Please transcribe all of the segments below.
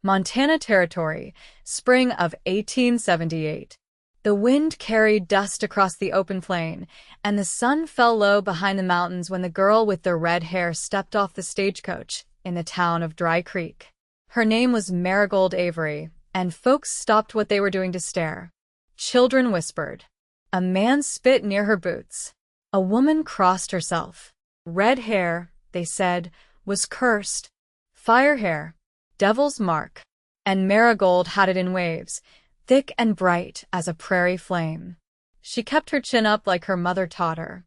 Montana Territory, spring of 1878. The wind carried dust across the open plain, and the sun fell low behind the mountains when the girl with the red hair stepped off the stagecoach in the town of Dry Creek. Her name was Marigold Avery, and folks stopped what they were doing to stare. Children whispered. A man spit near her boots. A woman crossed herself. Red hair, they said, was cursed. Fire hair, devil's mark. And Marigold had it in waves, thick and bright as a prairie flame. She kept her chin up like her mother taught her.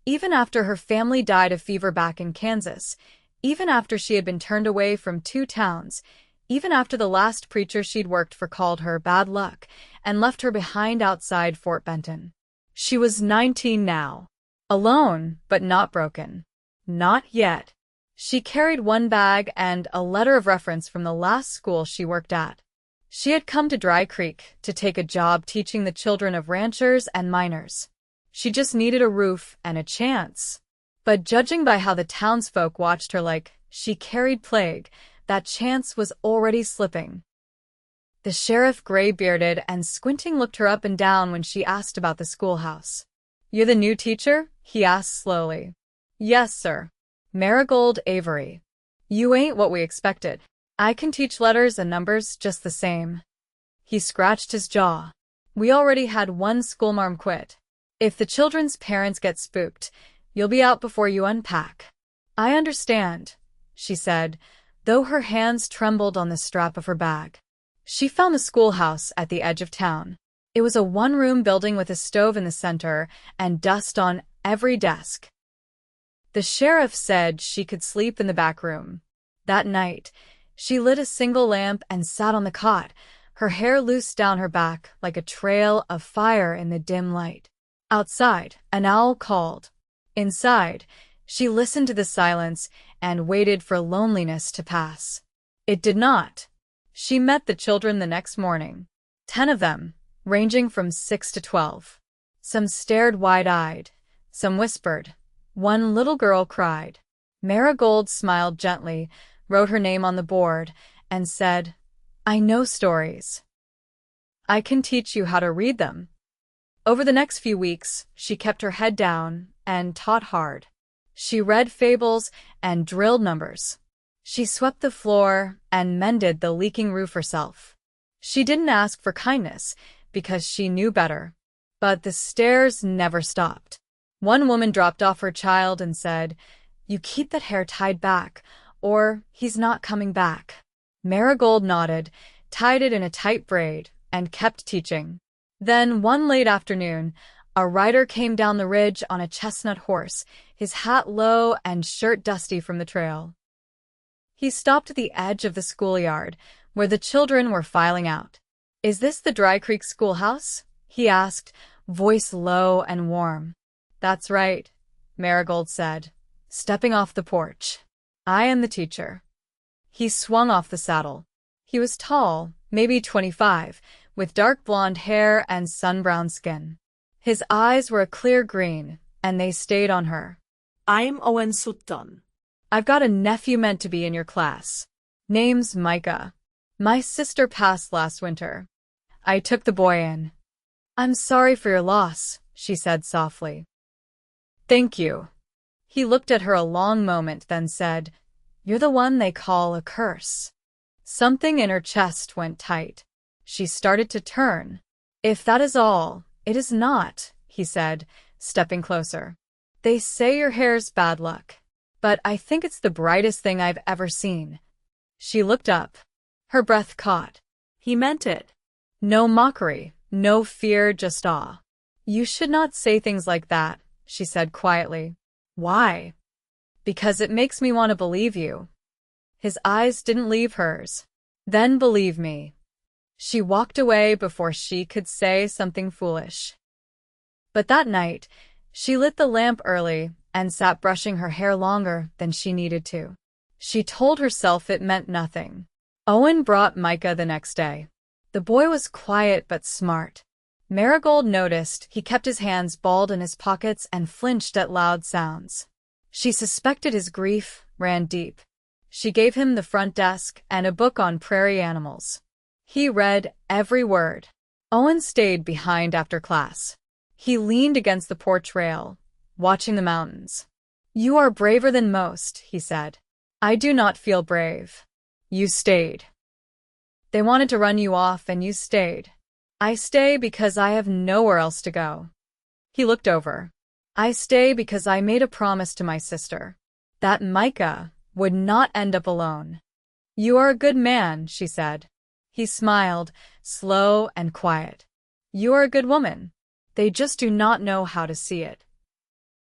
Even after her family died of fever back in Kansas, even after she had been turned away from 2 towns, even after the last preacher she'd worked for called her bad luck and left her behind outside Fort Benton. She was 19 now. Alone, but not broken. Not yet. She carried one bag and a letter of reference from the last school she worked at. She had come to Dry Creek to take a job teaching the children of ranchers and miners. She just needed a roof and a chance. But judging by how the townsfolk watched her like she carried plague, that chance was already slipping. The sheriff, gray-bearded and squinting, looked her up and down when she asked about the schoolhouse. "You're the new teacher?" he asked slowly. "Yes, sir. Marigold Avery." "You ain't what we expected. I can teach letters and numbers just the same." He scratched his jaw. "We already had one schoolmarm quit. If the children's parents get spooked, you'll be out before you unpack." "I understand," she said, though her hands trembled on the strap of her bag. She found the schoolhouse at the edge of town. It was a one-room building with a stove in the center and dust on every desk. The sheriff said she could sleep in the back room. That night, she lit a single lamp and sat on the cot, her hair loose down her back like a trail of fire in the dim light. Outside, an owl called. Inside, she listened to the silence and waited for loneliness to pass. It did not. She met the children the next morning. 10 of them, ranging from 6 to 12. Some stared wide-eyed. Some whispered. One little girl cried. Marigold smiled gently, wrote her name on the board, and said, "I know stories. I can teach you how to read them." Over the next few weeks, she kept her head down and taught hard. She read fables and drilled numbers. She swept the floor and mended the leaking roof herself. She didn't ask for kindness because she knew better. But the stares never stopped. One woman dropped off her child and said, "You keep that hair tied back, or he's not coming back." Marigold nodded, tied it in a tight braid, and kept teaching. Then, one late afternoon, a rider came down the ridge on a chestnut horse, his hat low and shirt dusty from the trail. He stopped at the edge of the schoolyard, where the children were filing out. "Is this the Dry Creek schoolhouse?" he asked, voice low and warm. "That's right," Marigold said, stepping off the porch. "I am the teacher." He swung off the saddle. He was tall, maybe 25, with dark blonde hair and sun-browned skin. His eyes were a clear green, and they stayed on her. "I'm Owen Sutton. I've got a nephew meant to be in your class. Name's Micah. My sister passed last winter. I took the boy in." "I'm sorry for your loss," she said softly. "Thank you." He looked at her a long moment, then said, "You're the one they call a curse." Something in her chest went tight. She started to turn. "If that is all, it is not," he said, stepping closer. "They say your hair's bad luck, but I think it's the brightest thing I've ever seen." She looked up. Her breath caught. He meant it. No mockery, no fear, just awe. "You should not say things like that," she said quietly. "Why?" "Because it makes me want to believe you." His eyes didn't leave hers. "Then believe me." She walked away before she could say something foolish. But that night, she lit the lamp early and sat brushing her hair longer than she needed to. She told herself it meant nothing. Owen brought Micah the next day. The boy was quiet but smart. Marigold noticed he kept his hands balled in his pockets and flinched at loud sounds. She suspected his grief ran deep. She gave him the front desk and a book on prairie animals. He read every word. Owen stayed behind after class. He leaned against the porch rail, watching the mountains. "You are braver than most," he said. "I do not feel brave." "You stayed. They wanted to run you off and you stayed." "I stay because I have nowhere else to go." He looked over. "I stay because I made a promise to my sister that Micah would not end up alone." "You are a good man," she said. He smiled, slow and quiet. "You are a good woman. They just do not know how to see it."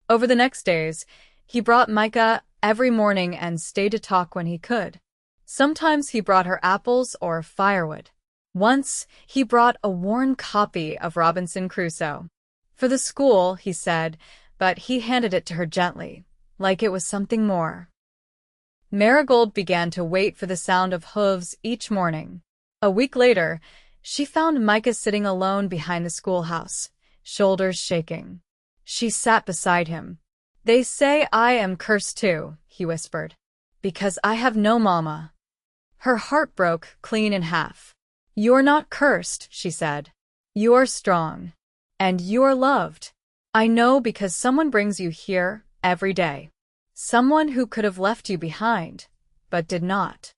Over the next days, he brought Micah every morning and stayed to talk when he could. Sometimes he brought her apples or firewood. Once, he brought a worn copy of Robinson Crusoe. "For the school," he said, but he handed it to her gently, like it was something more. Marigold began to wait for the sound of hooves each morning. A week later, she found Micah sitting alone behind the schoolhouse, shoulders shaking. She sat beside him. "They say I am cursed too," he whispered, "because I have no mama." Her heart broke clean in half. "You're not cursed," she said. "You are strong. And you are loved. I know because someone brings you here every day. Someone who could have left you behind, but did not."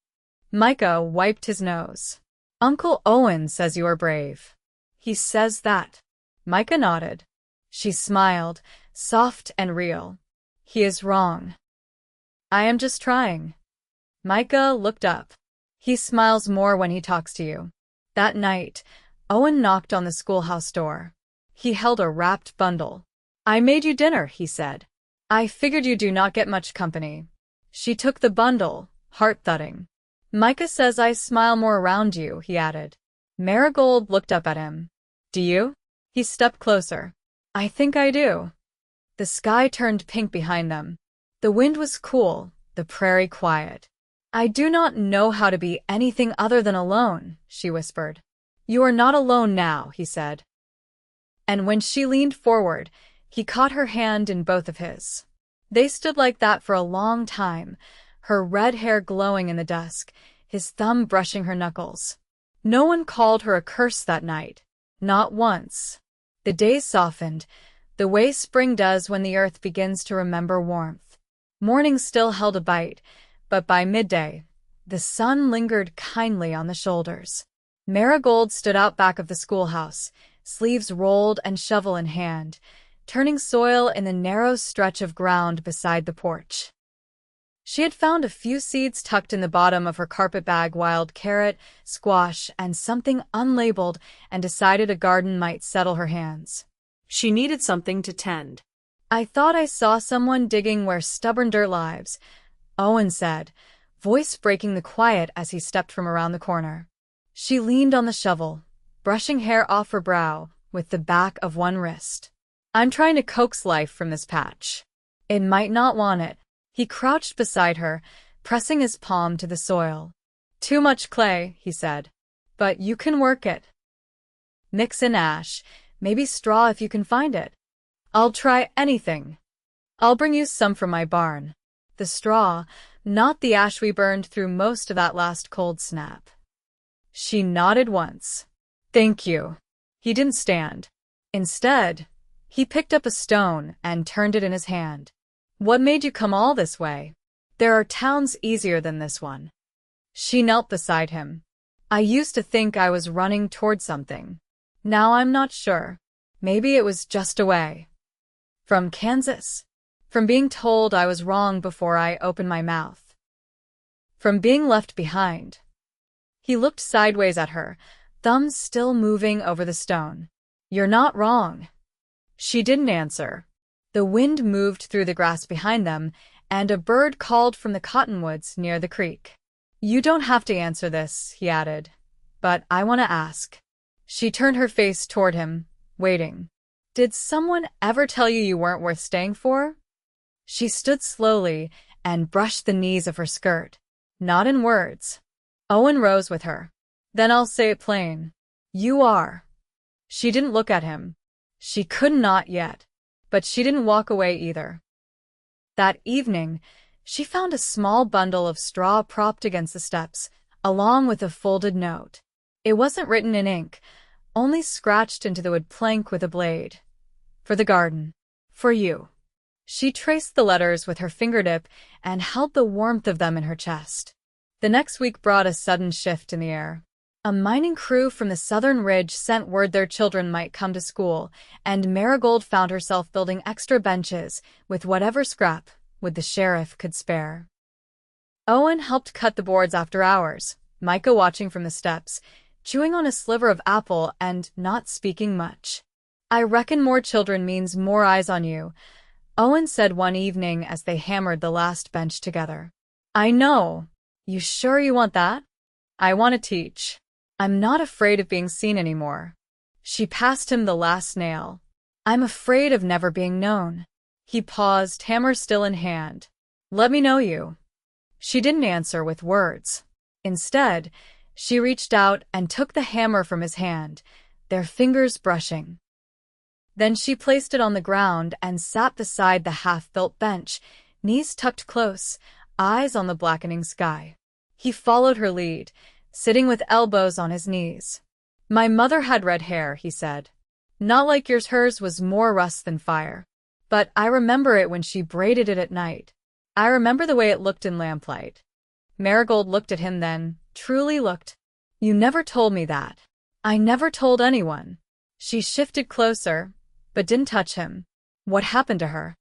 Micah wiped his nose. "Uncle Owen says you are brave." "He says that." Micah nodded. She smiled, soft and real. "He is wrong. I am just trying." Micah looked up. "He smiles more when he talks to you." That night, Owen knocked on the schoolhouse door. He held a wrapped bundle. "I made you dinner," he said. "I figured you do not get much company." She took the bundle, heart-thudding. "Micah says I smile more around you," he added. Marigold looked up at him. "Do you?" He stepped closer. "I think I do." The sky turned pink behind them. The wind was cool, the prairie quiet. "I do not know how to be anything other than alone," she whispered. "You are not alone now," he said. And when she leaned forward, he caught her hand in both of his. They stood like that for a long time, her red hair glowing in the dusk, his thumb brushing her knuckles. No one called her a curse that night. Not once. The days softened, the way spring does when the earth begins to remember warmth. Morning still held a bite, but by midday, the sun lingered kindly on the shoulders. Marigold stood out back of the schoolhouse, sleeves rolled and shovel in hand, turning soil in the narrow stretch of ground beside the porch. She had found a few seeds tucked in the bottom of her carpetbag, wild carrot, squash, and something unlabeled, and decided a garden might settle her hands. She needed something to tend. "I thought I saw someone digging where stubborn dirt lives," Owen said, voice breaking the quiet as he stepped from around the corner. She leaned on the shovel, brushing hair off her brow with the back of one wrist. "I'm trying to coax life from this patch. It might not want it." He crouched beside her, pressing his palm to the soil. "Too much clay," he said, "but you can work it. Mix in ash, maybe straw if you can find it. I'll try anything. I'll bring you some from my barn. The straw, not the ash we burned through most of that last cold snap." She nodded once. "Thank you." He didn't stand. Instead, he picked up a stone and turned it in his hand. "What made you come all this way? There are towns easier than this one." She knelt beside him. "I used to think I was running toward something. Now I'm not sure. Maybe it was just a way. From Kansas. From being told I was wrong before I opened my mouth. From being left behind." He looked sideways at her, thumbs still moving over the stone. "You're not wrong." She didn't answer. The wind moved through the grass behind them, and a bird called from the cottonwoods near the creek. "You don't have to answer this," he added, "but I want to ask." She turned her face toward him, waiting. "Did someone ever tell you you weren't worth staying for?" She stood slowly and brushed the knees of her skirt. "Not in words." Owen rose with her. "Then I'll say it plain. You are." She didn't look at him. She could not yet, but she didn't walk away either. That evening, She found a small bundle of straw propped against the steps, along with a folded note. It wasn't written in ink, only scratched into the wood plank with a blade. For the garden. For you. She traced the letters with her fingertip and held the warmth of them in her chest. The next week brought a sudden shift in the air. A mining crew from the southern ridge sent word their children might come to school, and Marigold found herself building extra benches with whatever scrap wood the sheriff could spare. Owen helped cut the boards after hours, Micah watching from the steps, chewing on a sliver of apple and not speaking much. "I reckon more children means more eyes on you," Owen said one evening as they hammered the last bench together. "I know. You sure you want that?" "I want to teach. I'm not afraid of being seen anymore." She passed him the last nail. "I'm afraid of never being known." He paused, hammer still in hand. "Let me know you." She didn't answer with words. Instead, she reached out and took the hammer from his hand, their fingers brushing. Then she placed it on the ground and sat beside the half-built bench, knees tucked close, eyes on the blackening sky. He followed her lead, sitting with elbows on his knees. "My mother had red hair," he said. "Not like yours, hers was more rust than fire. But I remember it when she braided it at night. I remember the way it looked in lamplight." Marigold looked at him then, truly looked. "You never told me that." "I never told anyone." She shifted closer, but didn't touch him. "What happened to her?"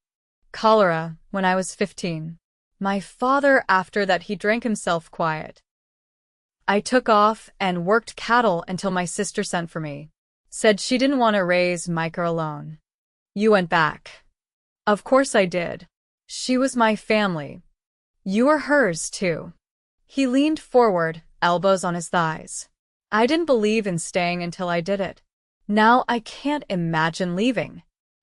"Cholera, when I was 15. My father, after that he drank himself quiet. I took off and worked cattle until my sister sent for me. Said she didn't want to raise Micah alone." "You went back." "Of course I did. She was my family. You were hers, too." He leaned forward, elbows on his thighs. "I didn't believe in staying until I did it. Now I can't imagine leaving."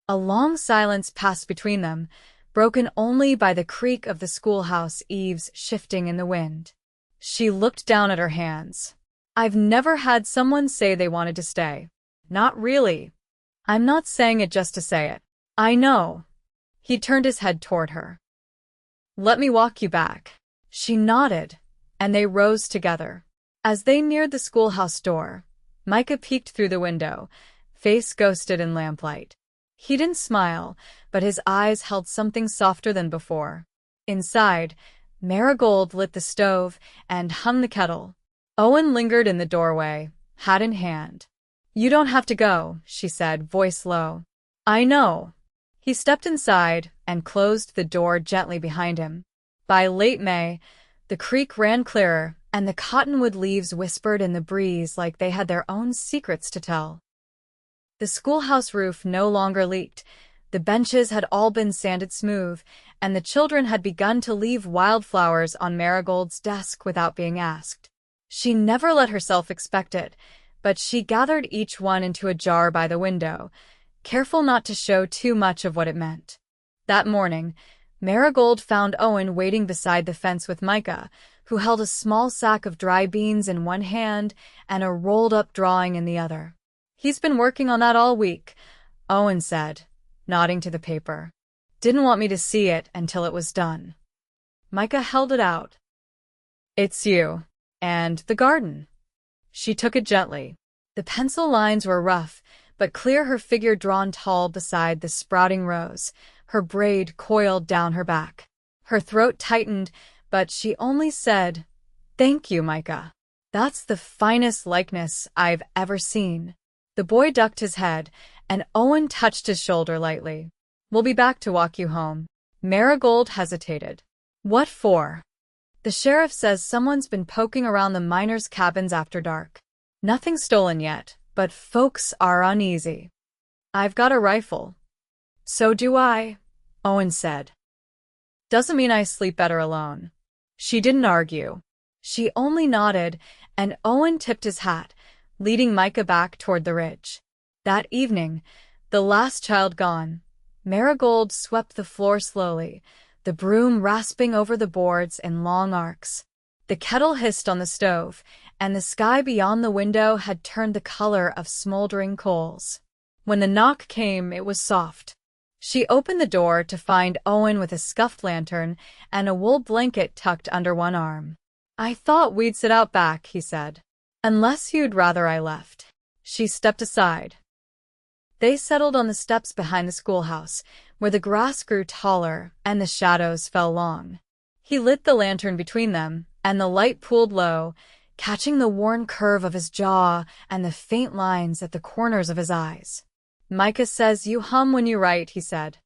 A long silence passed between them, broken only by the creak of the schoolhouse eaves shifting in the wind. She looked down at her hands. "I've never had someone say they wanted to stay. Not really. I'm not saying it just to say it. I know." He turned his head toward her. "Let me walk you back." She nodded, and they rose together. As they neared the schoolhouse door, Micah peeked through the window, face ghosted in lamplight. He didn't smile, but his eyes held something softer than before. Inside, Marigold lit the stove and hung the kettle. Owen lingered in the doorway, hat in hand. "You don't have to go," she said, voice low. "I know." He stepped inside and closed the door gently behind him. By late May, the creek ran clearer, and the cottonwood leaves whispered in the breeze like they had their own secrets to tell. The schoolhouse roof no longer leaked. The benches had all been sanded smooth, and the children had begun to leave wildflowers on Marigold's desk without being asked. She never let herself expect it, but she gathered each one into a jar by the window, careful not to show too much of what it meant. That morning, Marigold found Owen waiting beside the fence with Micah, who held a small sack of dry beans in one hand and a rolled-up drawing in the other. "He's been working on that all week," Owen said, nodding to the paper. "Didn't want me to see it until it was done." Micah held it out. "It's you. And the garden." She took it gently. The pencil lines were rough, but clear, her figure drawn tall beside the sprouting rose, her braid coiled down her back. Her throat tightened, but she only said, "Thank you, Micah. That's the finest likeness I've ever seen." The boy ducked his head, and Owen touched his shoulder lightly. "We'll be back to walk you home." Marigold hesitated. "What for?" "The sheriff says someone's been poking around the miners' cabins after dark. Nothing stolen yet, but folks are uneasy." "I've got a rifle." "So do I," Owen said. "Doesn't mean I sleep better alone." She didn't argue. She only nodded, and Owen tipped his hat, leading Micah back toward the ridge. That evening, the last child gone, Marigold swept the floor slowly, the broom rasping over the boards in long arcs. The kettle hissed on the stove, and the sky beyond the window had turned the color of smoldering coals. When the knock came, it was soft. She opened the door to find Owen with a scuffed lantern and a wool blanket tucked under one arm. "I thought we'd sit out back," he said. "Unless you'd rather I left." She stepped aside. They settled on the steps behind the schoolhouse, where the grass grew taller and the shadows fell long. He lit the lantern between them, and the light pooled low, catching the worn curve of his jaw and the faint lines at the corners of his eyes. "Micah says you hum when you write," he said.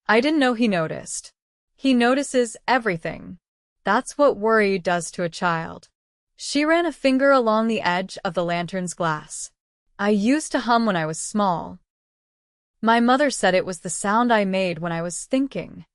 I didn't know he noticed. He notices everything. That's what worry does to a child. She ran a finger along the edge of the lantern's glass. "I used to hum when I was small. My mother said it was the sound I made when I was thinking."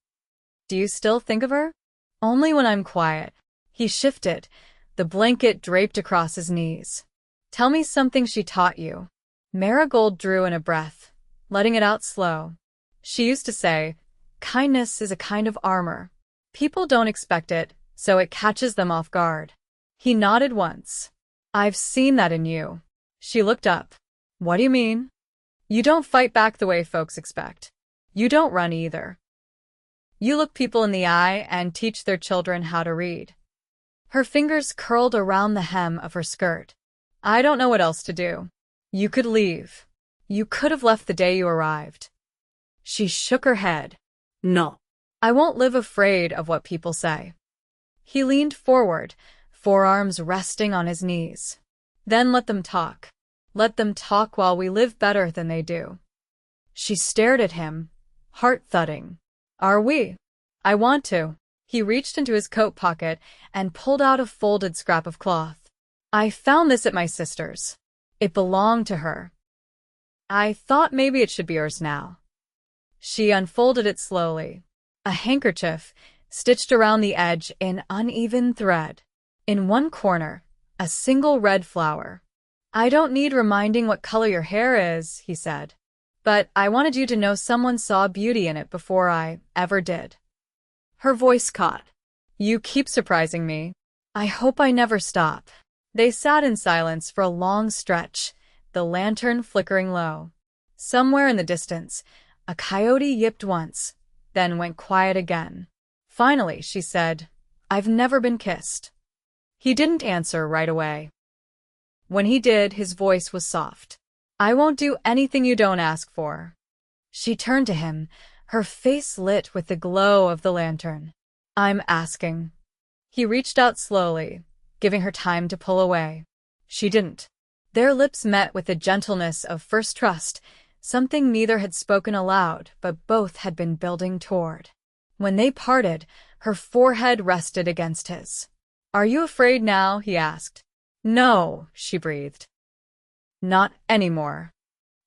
"Do you still think of her?" "Only when I'm quiet." He shifted, the blanket draped across his knees. "Tell me something she taught you." Marigold drew in a breath, letting it out slow. "She used to say, kindness is a kind of armor. People don't expect it, so it catches them off guard." He nodded once. "I've seen that in you." She looked up. "What do you mean?" "You don't fight back the way folks expect. You don't run either. You look people in the eye and teach their children how to read." Her fingers curled around the hem of her skirt. "I don't know what else to do. You could leave. You could have left the day you arrived." She shook her head. "No." "I won't live afraid of what people say." He leaned forward, forearms resting on his knees. "Then let them talk. Let them talk while we live better than they do." She stared at him, heart thudding. "Are we?" "I want to." He reached into his coat pocket and pulled out a folded scrap of cloth. "I found this at my sister's. It belonged to her. I thought maybe it should be yours now." She unfolded it slowly. A handkerchief, stitched around the edge in uneven thread. In one corner, a single red flower. "I don't need reminding what color your hair is," he said. "But I wanted you to know someone saw beauty in it before I ever did." Her voice caught. "You keep surprising me. I hope I never stop." They sat in silence for a long stretch, the lantern flickering low. Somewhere in the distance, a coyote yipped once, then went quiet again. Finally, she said, "I've never been kissed." He didn't answer right away. When he did, his voice was soft. "I won't do anything you don't ask for." She turned to him, her face lit with the glow of the lantern. "I'm asking." He reached out slowly, giving her time to pull away. She didn't. Their lips met with the gentleness of first trust, something neither had spoken aloud, but both had been building toward. When they parted, her forehead rested against his. "Are you afraid now?" he asked. "No," she breathed. "Not anymore."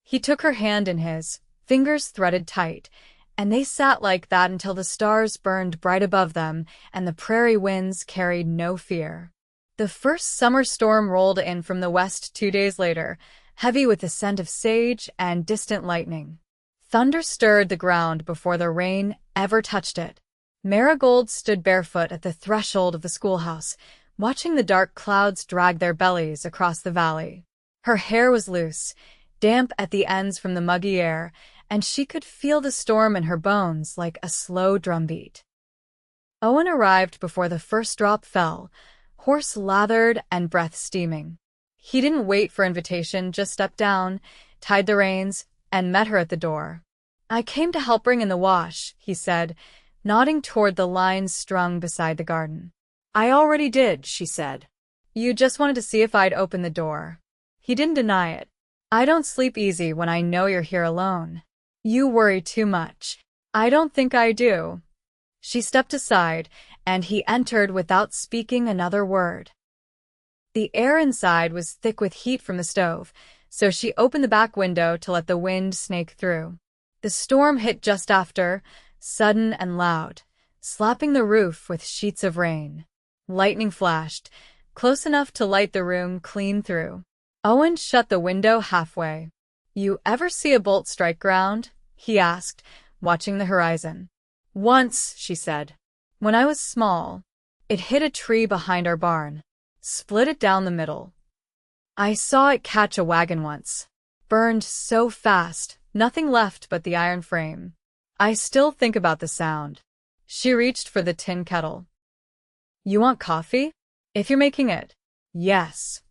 He took her hand in his, fingers threaded tight, and they sat like that until the stars burned bright above them and the prairie winds carried no fear. The first summer storm rolled in from the west 2 days later, heavy with the scent of sage and distant lightning. Thunder stirred the ground before the rain ever touched it. Marigold stood barefoot at the threshold of the schoolhouse, watching the dark clouds drag their bellies across the valley. Her hair was loose, damp at the ends from the muggy air, and she could feel the storm in her bones like a slow drumbeat. Owen arrived before the first drop fell, horse lathered and breath steaming. He didn't wait for invitation, just stepped down, tied the reins, and met her at the door. "I came to help bring in the wash," he said, nodding toward the lines strung beside the garden. "I already did," she said. "You just wanted to see if I'd open the door." He didn't deny it. "I don't sleep easy when I know you're here alone. You worry too much." "I don't think I do." She stepped aside, and he entered without speaking another word. The air inside was thick with heat from the stove, so she opened the back window to let the wind snake through. The storm hit just after, sudden and loud, slapping the roof with sheets of rain. Lightning flashed, close enough to light the room clean through. Owen shut the window halfway. "You ever see a bolt strike ground?" he asked, watching the horizon. "Once," she said. "When I was small. It hit a tree behind our barn. Split it down the middle. I saw it catch a wagon once. Burned so fast, nothing left but the iron frame. I still think about the sound. She reached for the tin kettle. You want coffee? If you're making it. Yes.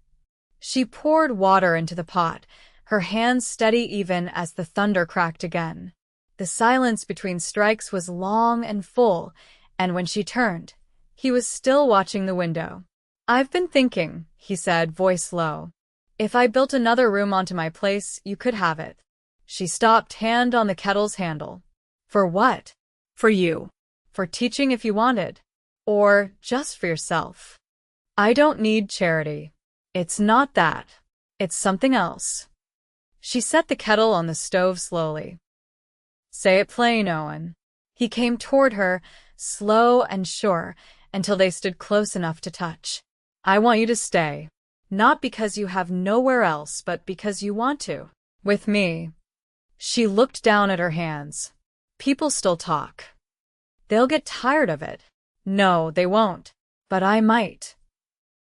She poured water into the pot, her hands steady even as the thunder cracked again. The silence between strikes was long and full, and when she turned, he was still watching the window. I've been thinking, he said, voice low. If I built another room onto my place, you could have it. She stopped, hand on the kettle's handle. For what? For you. For teaching if you wanted. Or just for yourself. I don't need charity. It's not that. It's something else. She set the kettle on the stove slowly. Say it plain, Owen. He came toward her, slow and sure, until they stood close enough to touch. I want you to stay. Not because you have nowhere else, but because you want to. With me. She looked down at her hands. People still talk. They'll get tired of it. No, they won't. But I might.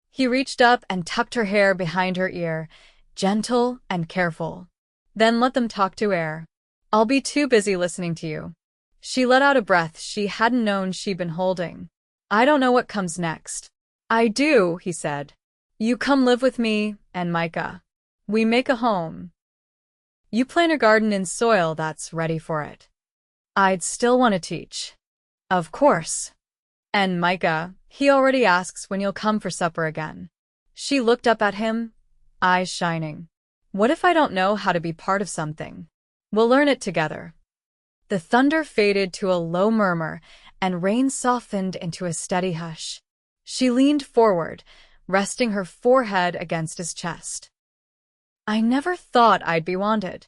He reached up and tucked her hair behind her ear, gentle and careful. Then let them talk to air. I'll be too busy listening to you. She let out a breath she hadn't known she'd been holding. I don't know what comes next. I do, he said. You come live with me and Micah. We make a home. You plant a garden in soil that's ready for it. I'd still want to teach. Of course. And Micah, he already asks when you'll come for supper again. She looked up at him, eyes shining. What if I don't know how to be part of something? We'll learn it together. The thunder faded to a low murmur, and rain softened into a steady hush. She leaned forward, resting her forehead against his chest. I never thought I'd be wanted.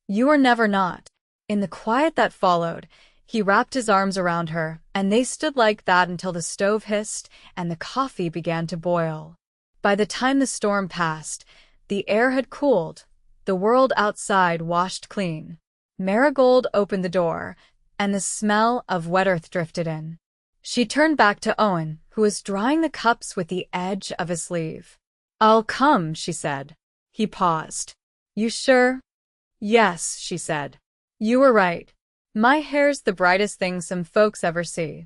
You were never not. In the quiet that followed, he wrapped his arms around her, and they stood like that until the stove hissed and the coffee began to boil. By the time the storm passed, the air had cooled, the world outside washed clean. Marigold opened the door, and the smell of wet earth drifted in. She turned back to Owen, who was drying the cups with the edge of his sleeve. I'll come, she said. He paused. You sure? Yes, she said. You were right. My hair's the brightest thing some folks ever see.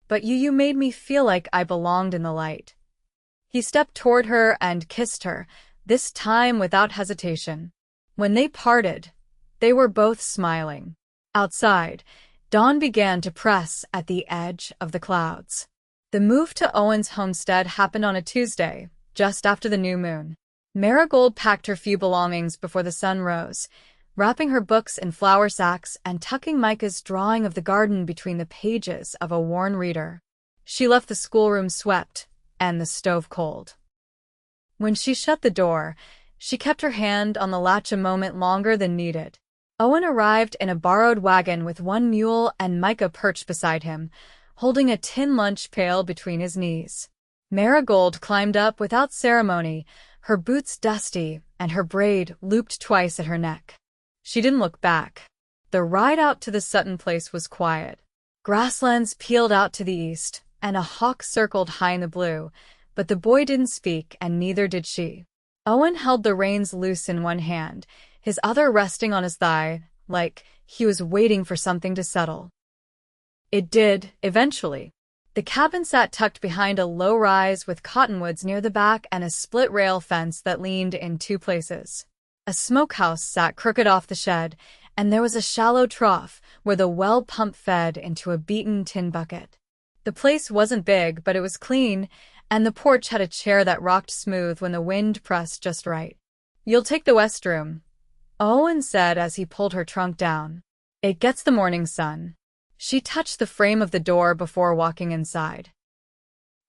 But you made me feel like I belonged in the light. He stepped toward her and kissed her, this time without hesitation. When they parted, they were both smiling. Outside, dawn began to press at the edge of the clouds. The move to Owen's homestead happened on a Tuesday, just after the new moon. Marigold packed her few belongings before the sun rose, wrapping her books in flour sacks and tucking Micah's drawing of the garden between the pages of a worn reader. She left the schoolroom swept and the stove cold. When she shut the door, she kept her hand on the latch a moment longer than needed. Owen arrived in a borrowed wagon with one mule and Micah perched beside him, holding a tin lunch pail between his knees. Marigold climbed up without ceremony, her boots dusty and her braid looped twice at her neck. She didn't look back. The ride out to the Sutton place was quiet. Grasslands peeled out to the east, and a hawk circled high in the blue, but the boy didn't speak, and neither did she. Owen held the reins loose in one hand, his other resting on his thigh, like he was waiting for something to settle. It did, eventually. The cabin sat tucked behind a low rise with cottonwoods near the back and a split-rail fence that leaned in two places. A smokehouse sat crooked off the shed, and there was a shallow trough where the well pump fed into a beaten tin bucket. The place wasn't big, but it was clean, and the porch had a chair that rocked smooth when the wind pressed just right. You'll take the west room, Owen said as he pulled her trunk down. It gets the morning sun. She touched the frame of the door before walking inside.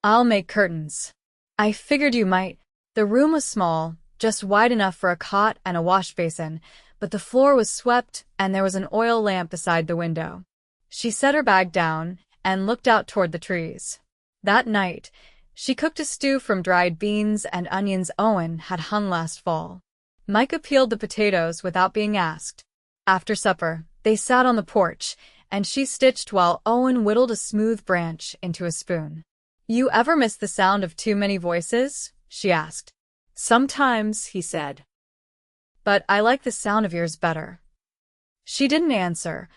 I'll make curtains. I figured you might. The room was small, just wide enough for a cot and a wash basin, but the floor was swept and there was an oil lamp beside the window. She set her bag down and looked out toward the trees. That night, she cooked a stew from dried beans and onions Owen had hung last fall. Micah peeled the potatoes without being asked. After supper, they sat on the porch, and she stitched while Owen whittled a smooth branch into a spoon. You ever miss the sound of too many voices? She asked. Sometimes, he said. But I like the sound of yours better. She didn't answer,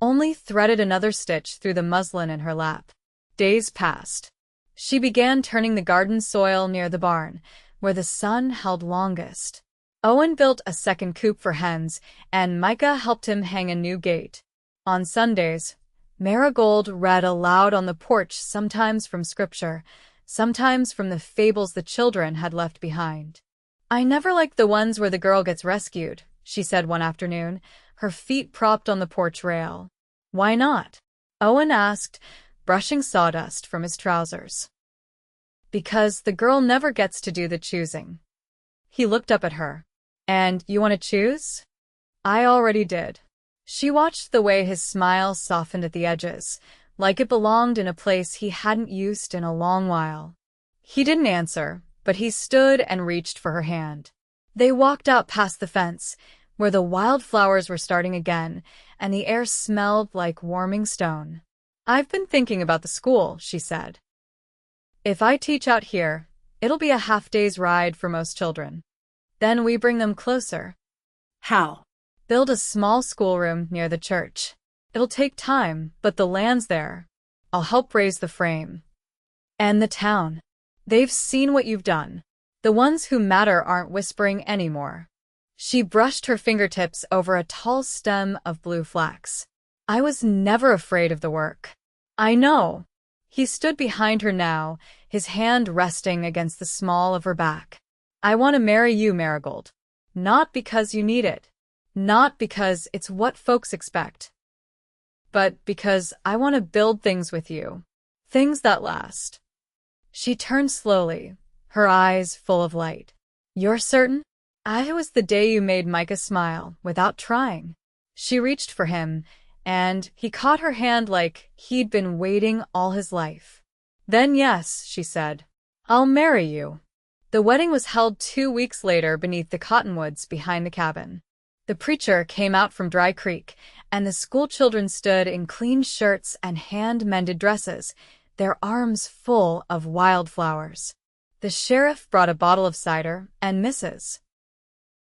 only threaded another stitch through the muslin in her lap. Days passed. She began turning the garden soil near the barn, where the sun held longest. Owen built a second coop for hens, and Micah helped him hang a new gate. On Sundays, Marigold read aloud on the porch, sometimes from scripture, sometimes from the fables the children had left behind. "I never liked the ones where the girl gets rescued," she said one afternoon, her feet propped on the porch rail. "Why not?" Owen asked, brushing sawdust from his trousers. "Because the girl never gets to do the choosing." He looked up at her. "And you want to choose?" "I already did." She watched the way his smile softened at the edges, like it belonged in a place he hadn't used in a long while. He didn't answer, but he stood and reached for her hand. They walked out past the fence, where the wildflowers were starting again, and the air smelled like warming stone. "I've been thinking about the school," she said. "If I teach out here, it'll be a half-day's ride for most children. Then we bring them closer." How? "Build a small schoolroom near the church. It'll take time, but the land's there. I'll help raise the frame. And the town. They've seen what you've done. The ones who matter aren't whispering anymore." She brushed her fingertips over a tall stem of blue flax. "I was never afraid of the work." "I know." He stood behind her now, his hand resting against the small of her back. "I want to marry you, Marigold. Not because you need it. Not because it's what folks expect. But because I want to build things with you. Things that last." She turned slowly, her eyes full of light. "You're certain?" "It was the day you made Micah smile, without trying." She reached for him, and he caught her hand like he'd been waiting all his life. "Then yes," she said. "I'll marry you." The wedding was held 2 weeks later beneath the cottonwoods behind the cabin. The preacher came out from Dry Creek, and the schoolchildren stood in clean shirts and hand-mended dresses, their arms full of wildflowers. The sheriff brought a bottle of cider, and Mrs.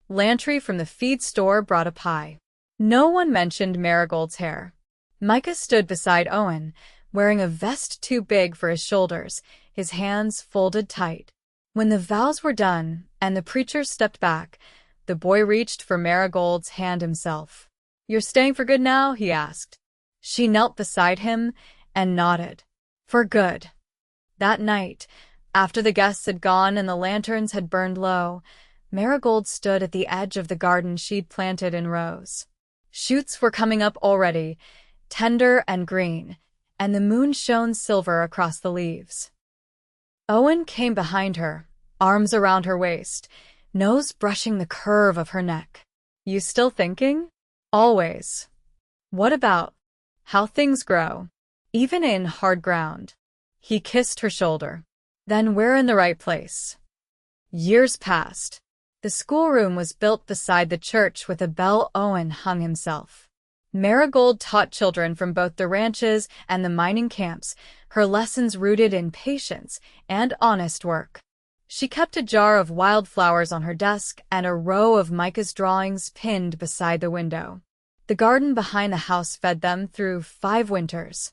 Lantry from the feed store brought a pie. No one mentioned Marigold's hair. Micah stood beside Owen, wearing a vest too big for his shoulders, his hands folded tight. When the vows were done and the preacher stepped back, the boy reached for Marigold's hand himself. "You're staying for good now?" he asked. She knelt beside him and nodded. "For good." That night, after the guests had gone and the lanterns had burned low, Marigold stood at the edge of the garden she'd planted in rows. Shoots were coming up already, tender and green, and the moon shone silver across the leaves. Owen came behind her, arms around her waist, nose brushing the curve of her neck. "You still thinking?" "Always." "What about how things grow, even in hard ground?" He kissed her shoulder. "Then we're in the right place." Years passed. The schoolroom was built beside the church with a bell Owen hung himself. Marigold taught children from both the ranches and the mining camps, her lessons rooted in patience and honest work. She kept a jar of wildflowers on her desk and a row of Micah's drawings pinned beside the window. The garden behind the house fed them through 5 winters.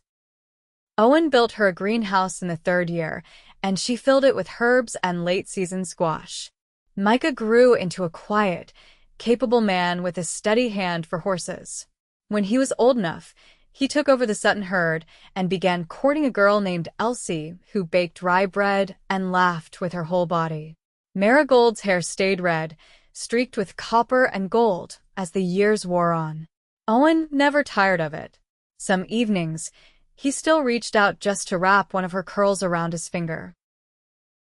Owen built her a greenhouse in the 3rd year, and she filled it with herbs and late-season squash. Micah grew into a quiet, capable man with a steady hand for horses. When he was old enough, he took over the Sutton herd and began courting a girl named Elsie who baked rye bread and laughed with her whole body. Marigold's hair stayed red, streaked with copper and gold as the years wore on. Owen never tired of it. Some evenings, he still reached out just to wrap one of her curls around his finger.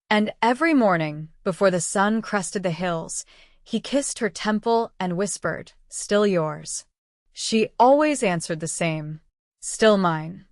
And every morning, before the sun crested the hills, he kissed her temple and whispered, "Still yours." She always answered the same, "Still mine."